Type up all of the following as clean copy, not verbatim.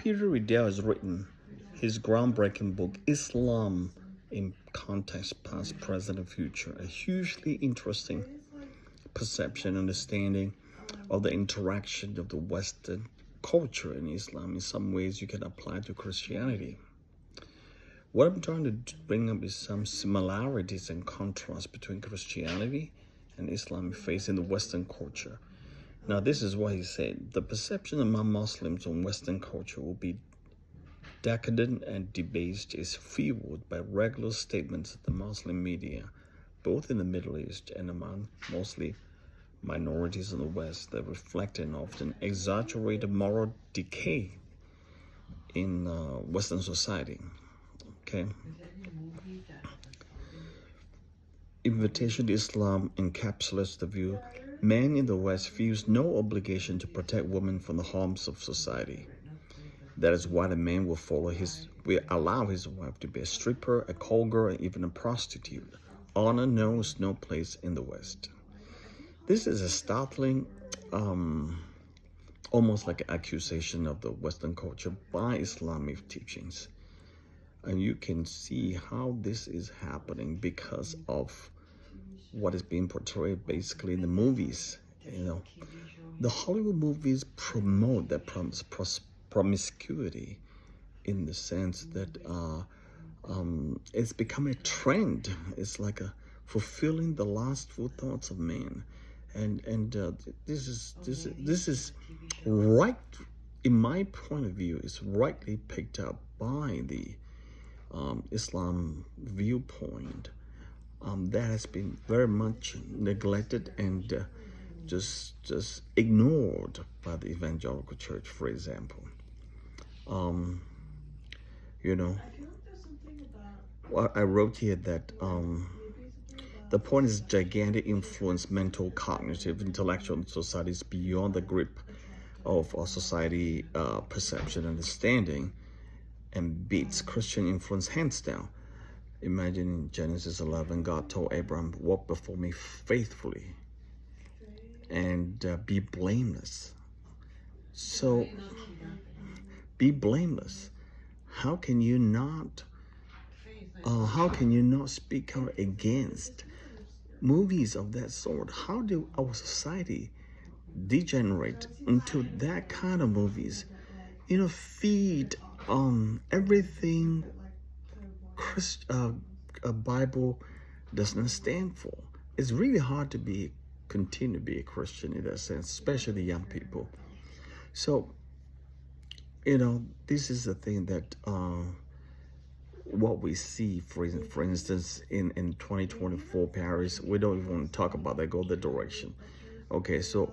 Peter Riddell has written his groundbreaking book, Islam in Context, Past, Present, and Future, a hugely interesting perception and understanding of the interaction of the Western culture in Islam. In some ways, you can apply to Christianity. What I'm trying to bring up is some similarities and contrasts between Christianity and Islamic faith in the Western culture. Now, this is what he said. The perception among Muslims on Western culture will be decadent and debased is fueled by regular statements of the Muslim media, both in the Middle East and among mostly minorities in the West, that reflect and often exaggerate the moral decay in Western society. Okay. Invitation to Islam encapsulates the view man in the West feels no obligation to protect women from the harms of society. That is why the man will allow his wife to be a stripper, a call girl, and even a prostitute. Honor knows no place in the West. This is a startling, almost like an accusation of the Western culture by Islamic teachings. And you can see how this is happening because of what is being portrayed basically in the movies. The Hollywood movies promote that promiscuity in the sense that it's become a trend. It's like a fulfilling the lustful thoughts of man, and this is right, in my point of view, is rightly picked up by the Islam viewpoint that has been very much neglected and just ignored by the evangelical church, for example. Well, I wrote here that the point is gigantic influence mental, cognitive, intellectual societies beyond the grip of our society perception and understanding, and beats Christian influence hands down. Imagine in Genesis 11, God told Abraham, walk before me faithfully and be blameless. So, be blameless. How can you not speak out against movies of that sort? How do our society degenerate into that kind of movies? Feed everything a Bible does not stand for. It's really hard to continue to be a Christian in that sense, especially young people. So, this is the thing that what we see, for instance, in 2024 Paris, we don't even want to talk about that, go the direction. Okay, so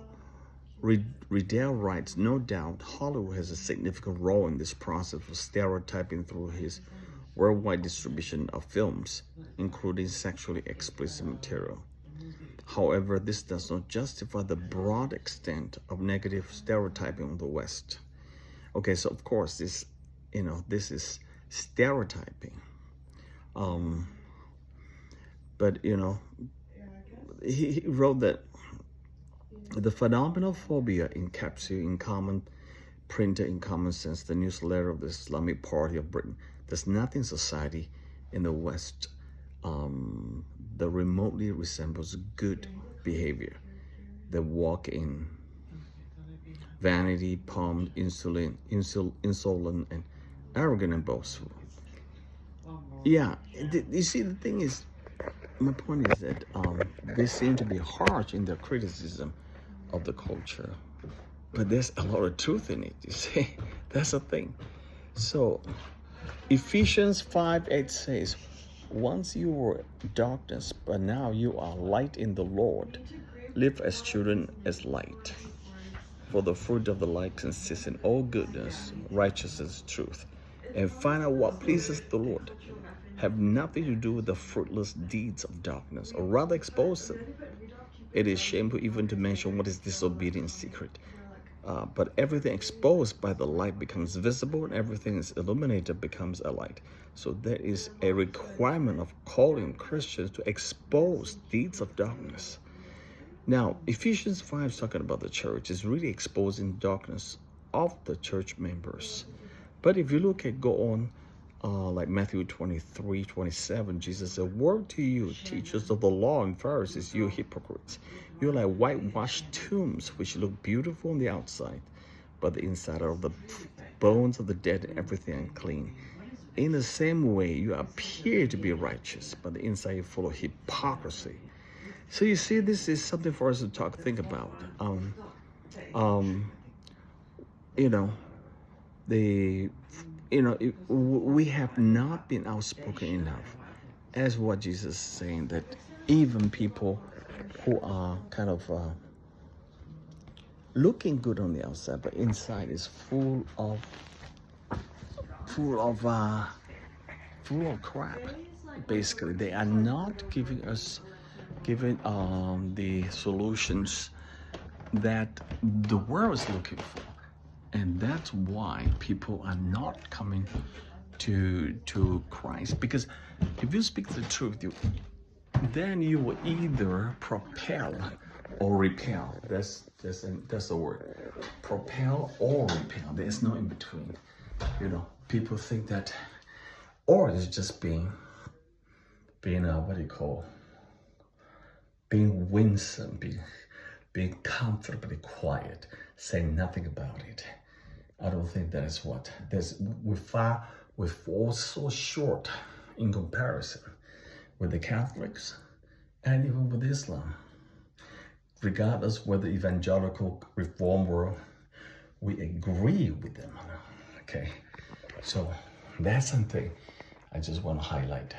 Riddell writes, no doubt Hollywood has a significant role in this process of stereotyping through his worldwide distribution of films, including sexually explicit material. However, this does not justify the broad extent of negative stereotyping of the West. Okay, so of course this is stereotyping. But he wrote that the phenomeноphobia encapsulated in common printed in Common Sense, the newsletter of the Islamic Party of Britain, there's nothing society in the West that remotely resembles good behavior. They walk in vanity, pomp, insolent, and arrogant and boastful. Yeah, you see, the thing is, my point is that they seem to be harsh in their criticism of the culture, but there's a lot of truth in it. You see, that's the thing. So, Ephesians 5:8 says, once you were darkness, but now you are light in the Lord. Live as children as light. For the fruit of the light consists in all goodness, righteousness, truth. And find out what pleases the Lord. Have nothing to do with the fruitless deeds of darkness, or rather expose them. It is shameful even to mention what is disobedient secret. But everything exposed by the light becomes visible, and everything is illuminated becomes a light. So there is a requirement of calling Christians to expose deeds of darkness. Now, Ephesians 5 is talking about the church. It's really exposing darkness of the church members. But if you go on, like Matthew 23:27, Jesus said, "Woe to you, teachers of the law and Pharisees, you hypocrites! You're like whitewashed tombs, which look beautiful on the outside, but the inside are the bones of the dead and everything unclean. In the same way, you appear to be righteous, but the inside is full of hypocrisy." So you see, this is something for us to think about. We have not been outspoken enough, as what Jesus is saying, that even people who are kind of looking good on the outside, but inside is full of crap. Basically, they are not giving the solutions that the world is looking for. And that's why people are not coming to Christ. Because if you speak the truth, then you will either propel or repel. That's the word. Propel or repel. There's no in between. People think that, or it's just being being winsome, being comfortably quiet, saying nothing about it. I don't think that is what. We fall so short in comparison with the Catholics and even with Islam. Regardless whether evangelical reform world, we agree with them. Okay, so that's something I just want to highlight.